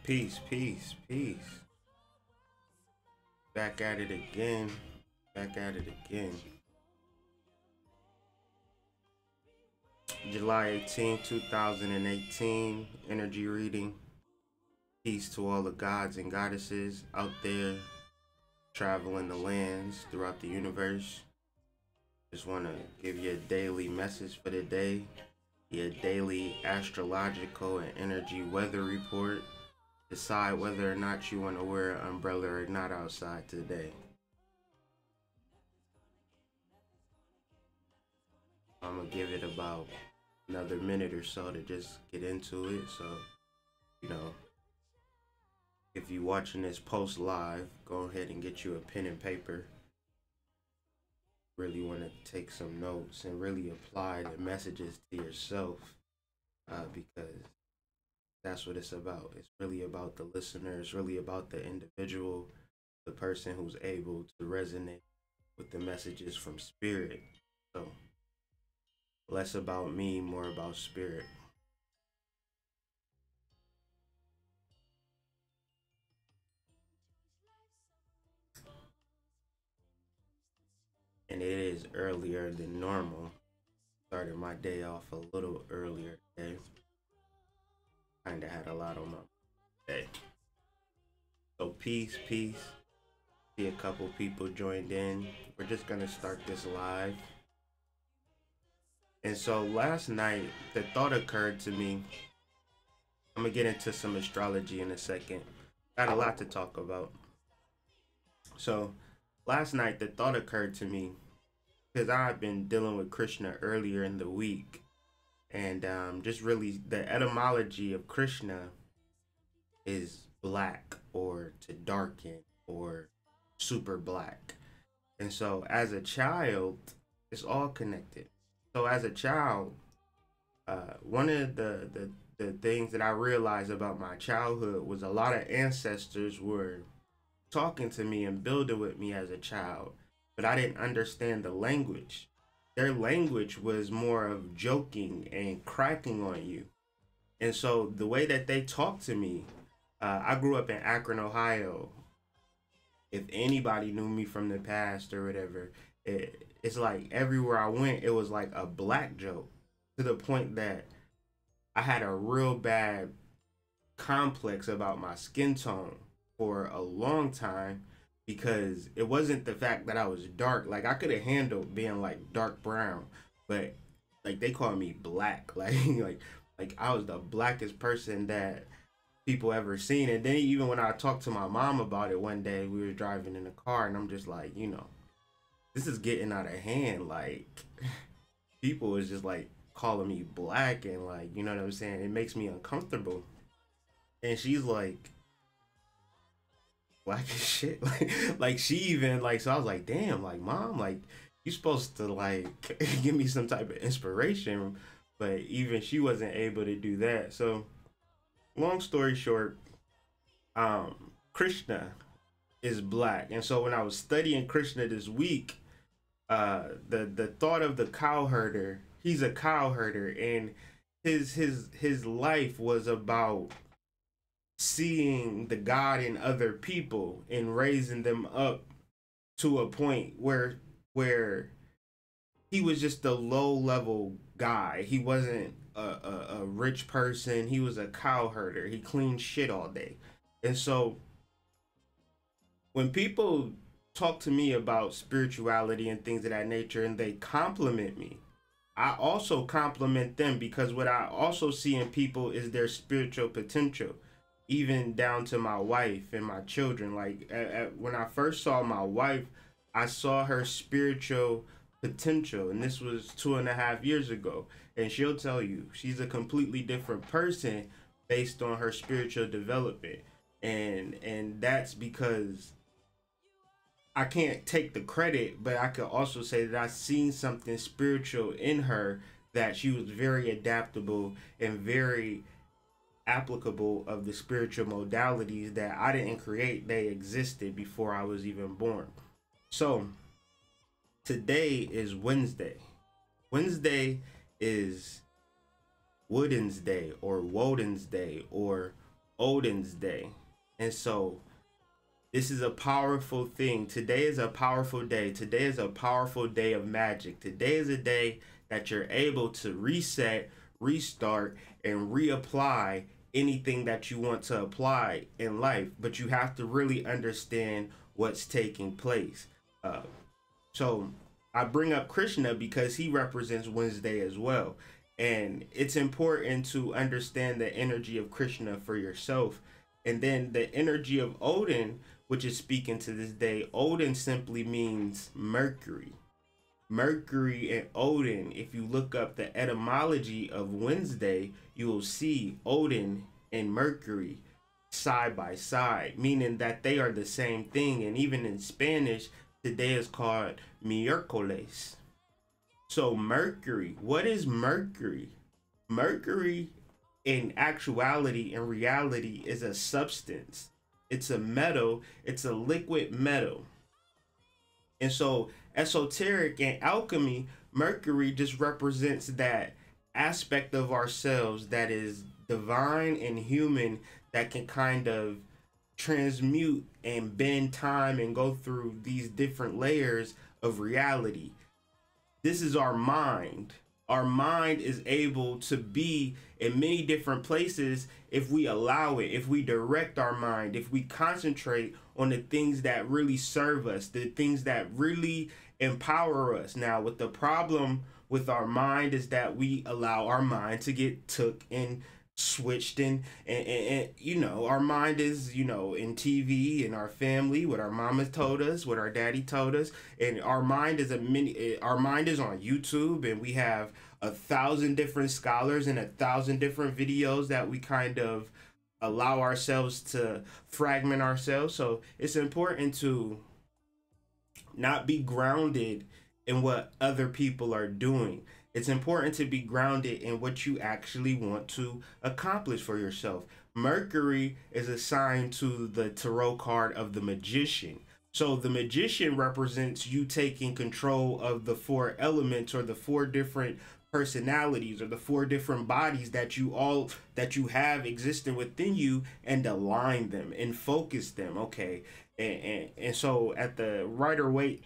Peace, peace, peace. Back at it again. Back at it again. July 18th, 2018. Energy reading. Peace to all the gods and goddesses out there traveling the lands throughout the universe. Just want to give you a daily message for the day. Your daily astrological and energy weather report. Decide whether or not you want to wear an umbrella or not outside today. I'm gonna give it about another minute or so to just get into it. So, you know, if you're watching this post live, go ahead and get you a pen and paper. Really want to take some notes and really apply the messages to yourself, because that's what it's about. It's really about the listener. It's really about the individual, the person who's able to resonate with the messages from spirit. So less about me, more about spirit. And it is earlier than normal. Started my day off a little earlier today. Kinda had a lot on my day. So peace, peace. See a couple people joined in. We're just gonna start this live. And so last night, the thought occurred to me. I'm gonna get into some astrology in a second. Got a lot to talk about. So last night, the thought occurred to me because I've been dealing with Krishna earlier in the week. And just really, the etymology of Krishna is black or to darken or super black. And so as a child, it's all connected. So as a child, one of the things that I realized about my childhood was a lot of ancestors were talking to me and building with me as a child, but I didn't understand the language. Their language was more of joking and cracking on you. And so the way that they talked to me, I grew up in Akron, Ohio. If anybody knew me from the past or whatever, it's like everywhere I went, it was like a black joke, to the point that I had a real bad complex about my skin tone for a long time, because it wasn't the fact that I was dark. Like, I could have handled being like dark brown, but like they called me black. Like I was the blackest person that people ever seen. And then even when I talked to my mom about it one day, we were driving in the car, and I'm just like, this is getting out of hand. Like, people was just like calling me black, and like, you know what I'm saying? It makes me uncomfortable. And she's like, black as shit. Like she even like, so I was like, damn, like, mom, like, you supposed to like give me some type of inspiration. But even she wasn't able to do that. So long story short, Krishna is black. And so when I was studying Krishna this week, the thought of the cow herder, he's a cow herder, and his life was about seeing the God in other people and raising them up to a point where he was just a low level guy. He wasn't a rich person. He was a cow herder. He cleaned shit all day. And so when people talk to me about spirituality and things of that nature, and they compliment me, I also compliment them, because what I also see in people is their spiritual potential, even down to my wife and my children. Like, when I first saw my wife, I saw her spiritual potential, and this was 2.5 years ago. And she'll tell you she's a completely different person based on her spiritual development. And that's because I can't take the credit, but I could also say that I've seen something spiritual in her, that she was very adaptable and very applicable of the spiritual modalities that I didn't create. They existed before I was even born. So today is Wednesday. Wednesday is Wooden's Day, or Woden's Day, or Odin's day. And so this is a powerful thing. Today is a powerful day. Today is a powerful day of magic. Today is a day that you're able to reset, restart, and reapply anything that you want to apply in life. But you have to really understand what's taking place. Uh, so I bring up Krishna because he represents Wednesday as well. And it's important to understand the energy of Krishna for yourself. And then the energy of Odin, which is speaking to this day. Odin simply means Mercury. Mercury and Odin, if you look up the etymology of Wednesday, you will see Odin and Mercury side by side, meaning that they are the same thing. And even in Spanish, today is called miércoles. So Mercury, what is Mercury? Mercury in actuality and reality is a substance. It's a metal, it's a liquid metal. And so esoteric and alchemy, Mercury just represents that aspect of ourselves that is divine and human, that can kind of transmute and bend time and go through these different layers of reality. This is our mind. Our mind is able to be in many different places if we allow it, if we direct our mind, if we concentrate on the things that really serve us, the things that really empower us. Now, with the problem with our mind is that we allow our mind to get took and switched and you know, our mind is, you know, in TV and our family, what our mama told us, what our daddy told us, and our mind is our mind is on YouTube, and we have 1,000 different scholars and 1,000 different videos that we kind of allow ourselves to fragment ourselves. So it's important to not be grounded in what other people are doing. It's important to be grounded in what you actually want to accomplish for yourself. Mercury is assigned to the tarot card of the magician. So the magician represents you taking control of the four elements, or the four different personalities, or the four different bodies that you have existing within you, and align them and focus them. Okay. And so at the Rider Waite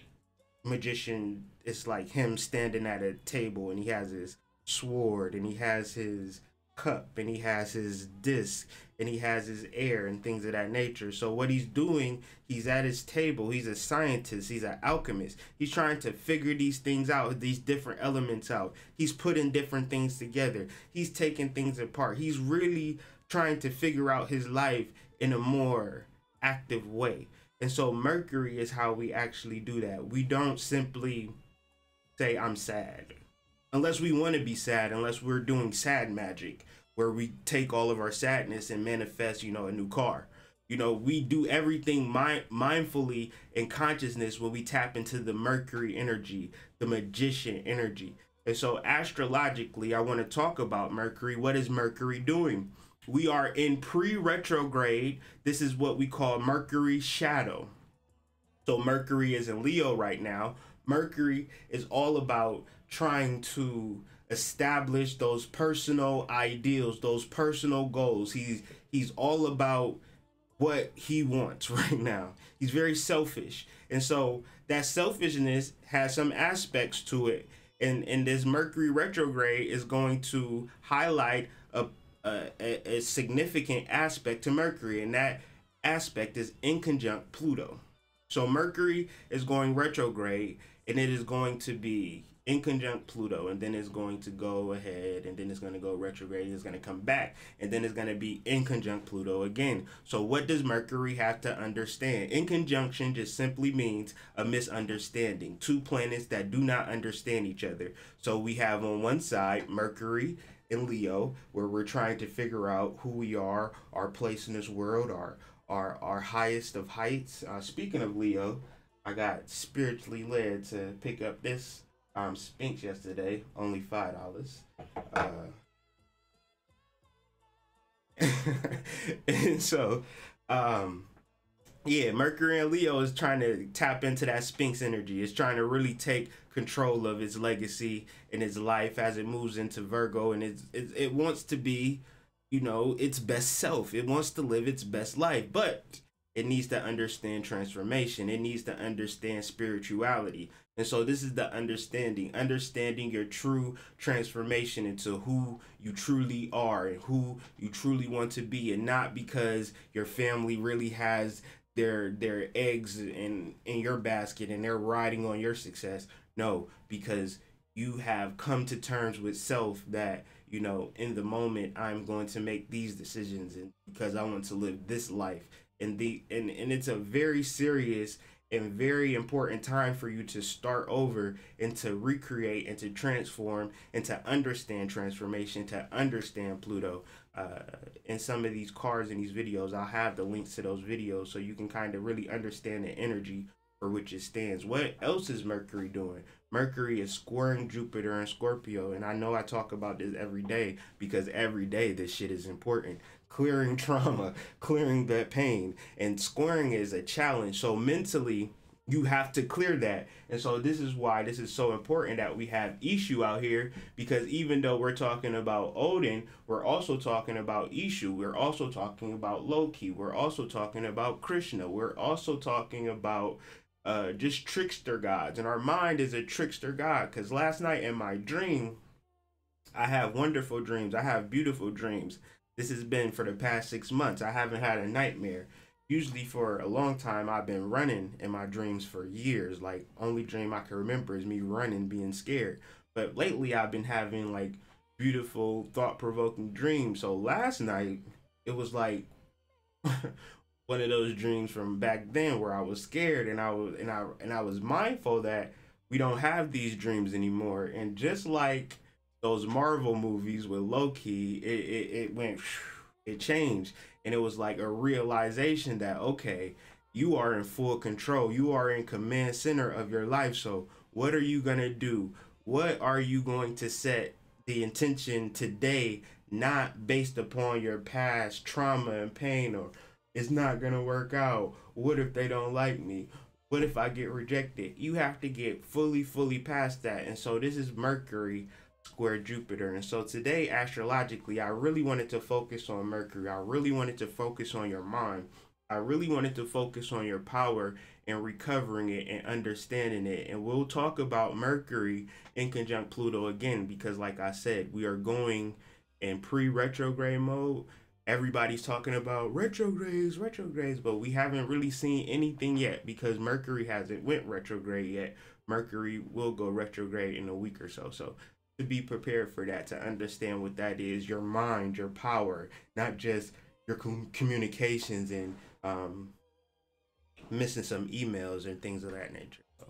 magician, it's like him standing at a table, and he has his sword, and he has his cup, and he has his disc, and he has his air and things of that nature. So what he's doing, he's at his table, he's a scientist, he's an alchemist, he's trying to figure these things out, these different elements out. He's putting different things together, he's taking things apart, he's really trying to figure out his life in a more active way. And so Mercury is how we actually do that. We don't simply say, I'm sad. Unless we want to be sad, unless we're doing sad magic, where we take all of our sadness and manifest, you know, a new car. You know, we do everything mindfully in consciousness when we tap into the Mercury energy, the magician energy. And so astrologically, I want to talk about Mercury. What is Mercury doing? We are in pre-retrograde. This is what we call Mercury shadow. So Mercury is in Leo right now. Mercury is all about trying to establish those personal ideals, those personal goals. He's all about what he wants right now. He's very selfish. And so that selfishness has some aspects to it. And this Mercury retrograde is going to highlight a significant aspect to Mercury, and that aspect is in conjunct Pluto. So Mercury is going retrograde, and it is going to be in conjunct Pluto, and then it's going to go ahead, and then it's going to go retrograde, it's going to come back, and then it's going to be in conjunct Pluto again. So what does Mercury have to understand? In conjunction just simply means a misunderstanding. Two planets that do not understand each other. So we have on one side Mercury in Leo, where we're trying to figure out who we are, our place in this world, our highest of heights. Speaking of Leo, I got spiritually led to pick up this Sphinx yesterday, only $5. And so, yeah, Mercury and Leo is trying to tap into that Sphinx energy. It's trying to really take control of its legacy and its life as it moves into Virgo, and it wants to be its best self. It wants to live its best life, but it needs to understand transformation. It needs to understand spirituality. And so this is the understanding your true transformation into who you truly are and who you truly want to be, and not because your family really has their eggs in your basket and they're riding on your success. No, because you have come to terms with self that in the moment I'm going to make these decisions, and because I want to live this life. And it's a very serious and very important time for you to start over and to recreate and to transform and to understand transformation, to understand Pluto. In some of these cards and these videos, I'll have the links to those videos so you can kind of really understand the energy for which it stands. What else is Mercury doing? Mercury is squaring Jupiter and Scorpio. And I know I talk about this every day because every day this shit is important. Clearing trauma, clearing that pain, and squaring is a challenge. So mentally, you have to clear that. And so this is why this is so important that we have Ishu out here, because even though we're talking about Odin, we're also talking about Ishu. We're also talking about Loki. We're also talking about Krishna. We're also talking about just trickster gods. And our mind is a trickster god, because last night in my dream, I have wonderful dreams. I have beautiful dreams. This has been for the past 6 months. I haven't had a nightmare. Usually for a long time, I've been running in my dreams for years. Like, only dream I can remember is me running, being scared. But lately, I've been having like beautiful, thought-provoking dreams. So last night, it was like one of those dreams from back then where I was scared, and I was mindful that we don't have these dreams anymore. And just like those Marvel movies with Loki, it went, it changed, and it was like a realization that, okay, you are in full control, you are in command center of your life. So what are you gonna do? What are you going to set the intention today, not based upon your past trauma and pain, or it's not gonna work out, what if they don't like me, what if I get rejected? You have to get fully past that. And so this is Mercury square Jupiter. And so today, astrologically, I really wanted to focus on Mercury. I really wanted to focus on your mind. I really wanted to focus on your power and recovering it and understanding it. And we'll talk about Mercury in conjunct Pluto again, because like I said, we are going in pre-retrograde mode. Everybody's talking about retrogrades, but we haven't really seen anything yet because Mercury hasn't went retrograde yet. Mercury will go retrograde in a week or so. So to be prepared for that, to understand what that is, your mind, your power, not just your communications and missing some emails and things of that nature. So,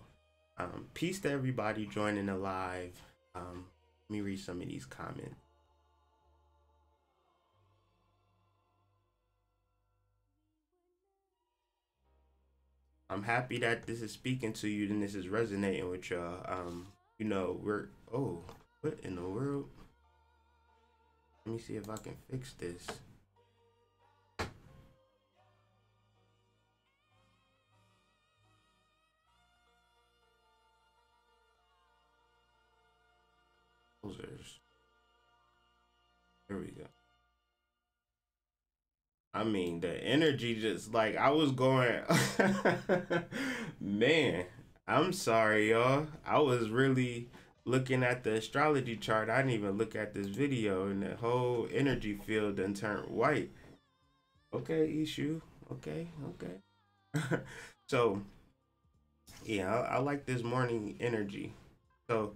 peace to everybody joining the live. Let me read some of these comments. I'm happy that this is speaking to you and this is resonating with y'all. We're, oh, what in the world? Let me see if I can fix this. There we go. I mean, the energy just like I was going, man. I'm sorry, y'all. I was really looking at the astrology chart. I didn't even look at this video, and the whole energy field done turned white. Okay, issue. Okay, okay. So, yeah, I like this morning energy. So,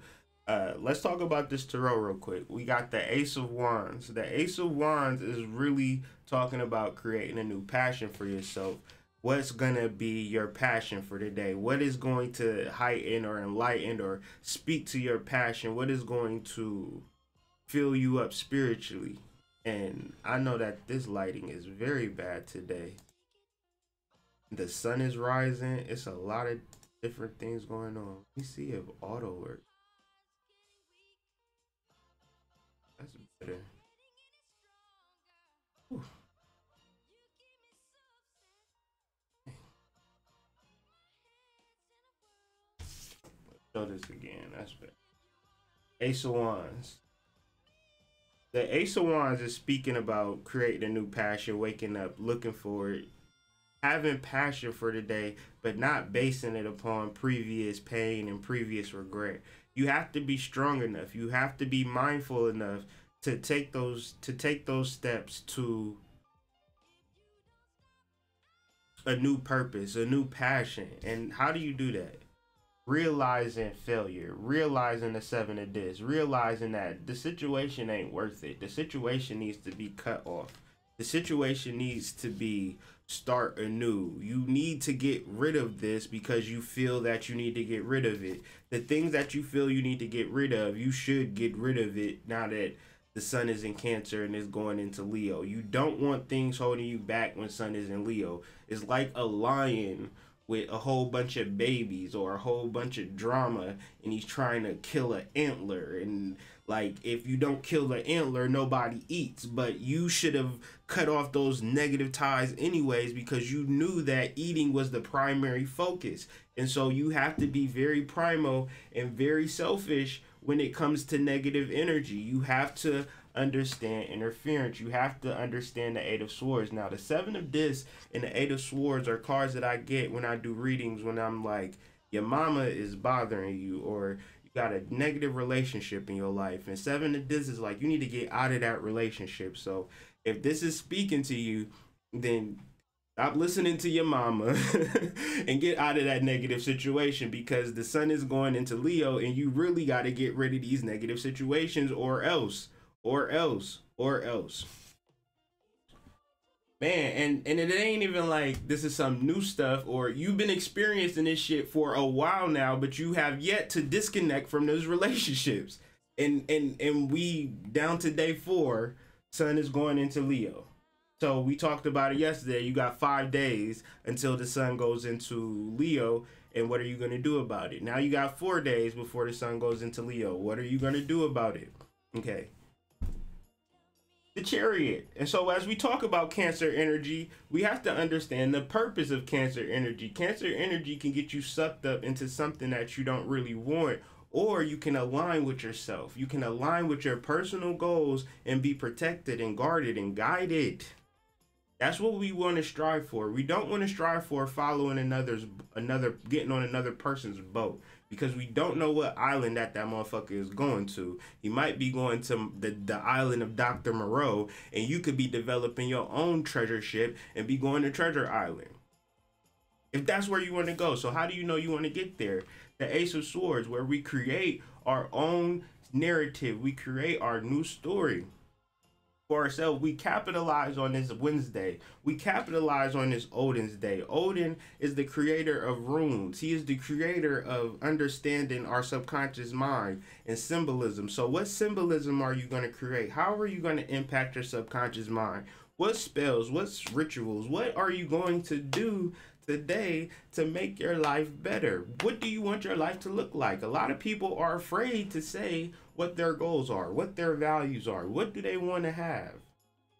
let's talk about this tarot real quick. We got the Ace of Wands. The Ace of Wands is really talking about creating a new passion for yourself. What's gonna be your passion for today? What is going to heighten or enlighten or speak to your passion? What is going to fill you up spiritually? And I know that this lighting is very bad today. The sun is rising. It's a lot of different things going on. Let me see if auto works. That's better. Whew. Show this again. That's better. Ace of Wands. The Ace of Wands is speaking about creating a new passion, waking up, looking for it, having passion for the day, but not basing it upon previous pain and previous regret. You have to be strong enough. You have to be mindful enough to take those steps to a new purpose, a new passion. And how do you do that? Realizing failure, realizing the seven of this, realizing that the situation ain't worth it. The situation needs to be cut off. The situation needs to be start anew. You need to get rid of this because you feel that you need to get rid of it. The things that you feel you need to get rid of, you should get rid of it now that the sun is in Cancer and is going into Leo. You don't want things holding you back when sun is in Leo. It's like a lion with a whole bunch of babies or a whole bunch of drama, and he's trying to kill an antler. And like, if you don't kill the antler, nobody eats. But you should have cut off those negative ties anyways, because you knew that eating was the primary focus. And so you have to be very primal and very selfish when it comes to negative energy. You have to understand interference. You have to understand the Eight of Swords. Now, the Seven of Discs and the Eight of Swords are cards that I get when I do readings, when I'm like, your mama is bothering you, or you got a negative relationship in your life. And Seven of Discs is like, you need to get out of that relationship. So if this is speaking to you, then stop listening to your mama and get out of that negative situation, because the sun is going into Leo and you really got to get rid of these negative situations, or else. Man, and it ain't even like this is some new stuff, or you've been experiencing this shit for a while now, but you have yet to disconnect from those relationships. And we down to day 4, sun is going into Leo. So we talked about it yesterday. You got 5 days until the sun goes into Leo. And what are you going to do about it? Now you got 4 days before the sun goes into Leo. What are you going to do about it? Okay. The Chariot. And so as we talk about Cancer energy, we have to understand the purpose of Cancer energy. Cancer energy can get you sucked up into something that you don't really want, or you can align with yourself. You can align with your personal goals and be protected and guarded and guided. That's what we want to strive for. We don't want to strive for following getting on another person's boat, because we don't know what island that motherfucker is going to. He might be going to the island of Dr. Moreau, and you could be developing your own treasure ship and be going to Treasure Island, if that's where you want to go. So how do you know you want to get there? The Ace of Swords, where we create our own narrative. We create our new story for ourselves. We capitalize on this Wednesday. We capitalize on this Odin's Day. Odin is the creator of runes. He is the creator of understanding our subconscious mind and symbolism. So what symbolism are you going to create? How are you going to impact your subconscious mind? What spells, what rituals, what are you going to do today to make your life better? What do you want your life to look like? A lot of people are afraid to say what their goals are, what their values are, what do they want to have,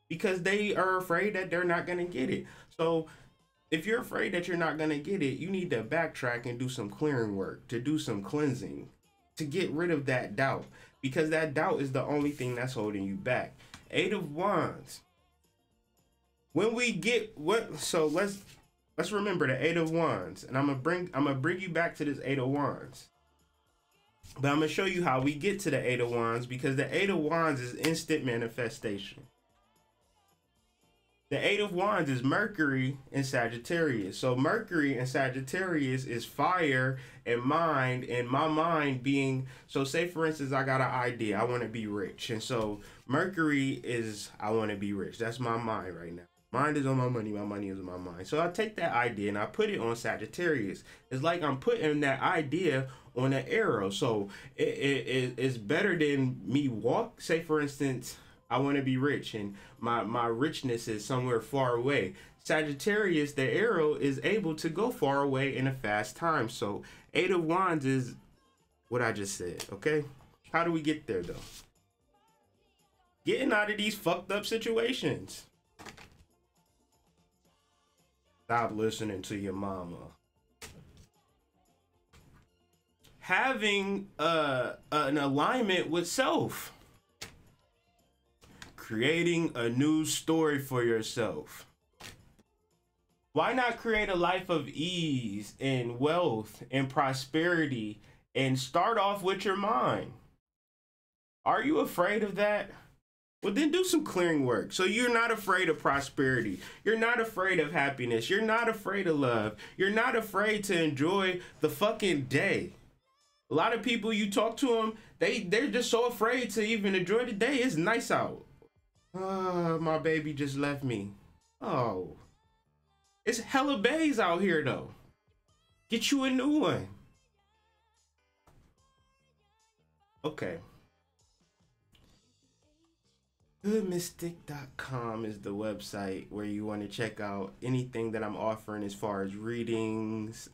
because they are afraid that they're not going to get it. So if you're afraid that you're not going to get it, you need to backtrack and do some clearing work, to do some cleansing, to get rid of that doubt, because that doubt is the only thing that's holding you back. Eight of Wands. When we get what, so let's remember the Eight of Wands, and I'm gonna bring you back to this Eight of Wands. But I'm gonna show you how we get to the Eight of Wands, because the Eight of Wands is instant manifestation. The Eight of Wands is Mercury and Sagittarius. So Mercury and Sagittarius is fire and mind, and my mind being, so say for instance, I got an idea, I want to be rich. And so Mercury is, I want to be rich. That's my mind right now. Mind is on my money is on my mind. So I take that idea and I put it on Sagittarius. It's like I'm putting that idea on an arrow. So it's better than me walk. Say for instance, I want to be rich and my richness is somewhere far away. Sagittarius, the arrow is able to go far away in a fast time. So Eight of Wands is what I just said, okay? How do we get there though? Getting out of these fucked up situations. Stop listening to your mama. Having an alignment with self. creating a new story for yourself. Why not create a life of ease and wealth and prosperity and start off with your mind? Are you afraid of that? Well, then do some clearing work. So you're not afraid of prosperity. You're not afraid of happiness. You're not afraid of love. You're not afraid to enjoy the fucking day. A lot of people, you talk to them, they're just so afraid to even enjoy the day. It's nice out. My baby just left me. Oh, it's hella bays out here though. Get you a new one. Okay. Hoodmystic.com is the website where you want to check out anything that I'm offering as far as readings,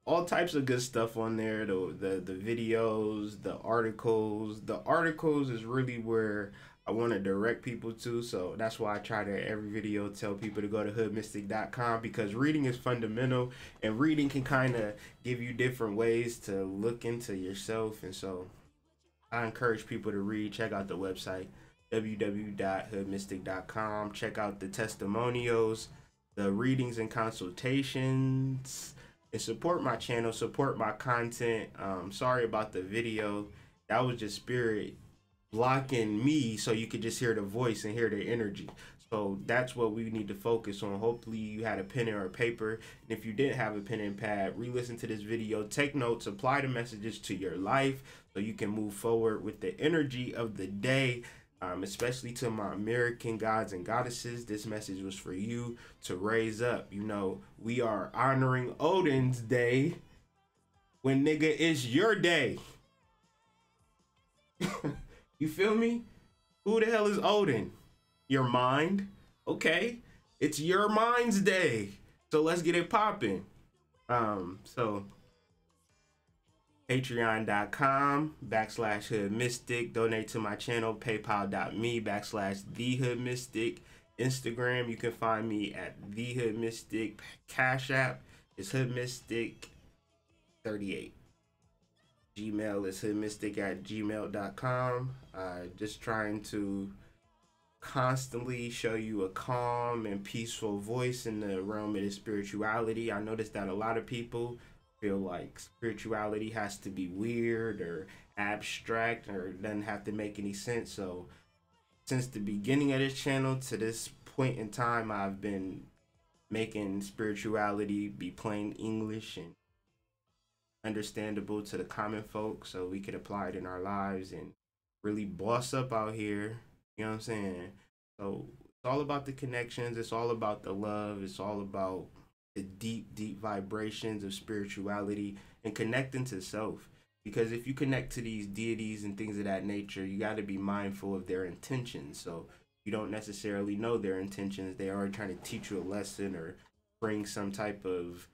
all types of good stuff on there. The videos, the articles. The articles is really where I want to direct people to, so that's why I try to every video tell people to go to hoodmystic.com, because reading is fundamental, and reading can kind of give you different ways to look into yourself. And so I encourage people to read. Check out the website www.hoodmystic.com. check out the testimonials, the readings and consultations, and support my channel, support my content. Sorry about the video. That was just spirit blocking me so you could just hear the voice and hear the energy. So that's what we need to focus on. Hopefully you had a pen or a paper, and if you didn't have a pen and pad, re-listen to this video, take notes, apply the messages to your life so you can move forward with the energy of the day. Especially to my American gods and goddesses, this message was for you to raise up. You know, we are honoring Odin's day when, nigga, it's your day. You feel me? Who the hell is Odin? Your mind? Okay, it's your mind's day, so let's get it popping. So patreon.com/hoodmystic, donate to my channel, paypal.me/TheHoodMystic, Instagram, you can find me at TheHoodMystic, Cash App is Hoodmystic38, Gmail is hoodmystic@gmail.com. Just trying to constantly show you a calm and peaceful voice in the realm of the spirituality. I noticed that a lot of people feel like spirituality has to be weird or abstract or doesn't have to make any sense. So since the beginning of this channel to this point in time, I've been making spirituality be plain English and understandable to the common folk, so we could apply it in our lives and really boss up out here. You know what I'm saying? So it's all about the connections. It's all about the love. It's all about the deep vibrations of spirituality and connecting to self. Because if you connect to these deities and things of that nature, you got to be mindful of their intentions. So you don't necessarily know their intentions. They are trying to teach you a lesson or bring some type of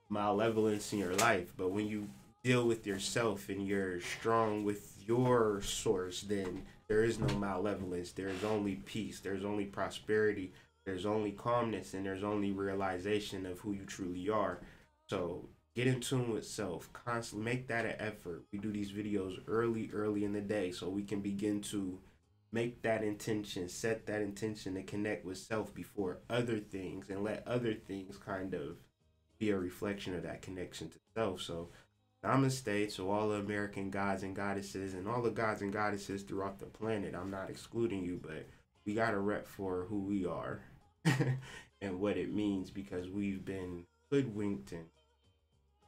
malevolence in your life. But when you deal with yourself and you're strong with your source, then there is no malevolence. There is only peace. There's only prosperity. There's only calmness, and there's only realization of who you truly are. So get in tune with self. Constantly make that an effort. We do these videos early in the day so we can begin to make that intention, set that intention to connect with self before other things, and let other things kind of be a reflection of that connection to self. So namaste to all the American gods and goddesses and all the gods and goddesses throughout the planet. I'm not excluding you, but we got to rep for who we are and what it means, because we've been hoodwinked. And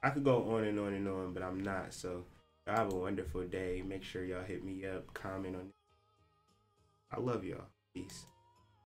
I could go on and on and on, but I'm not. So y'all have a wonderful day. Make sure y'all hit me up, comment on it. I love y'all. Peace.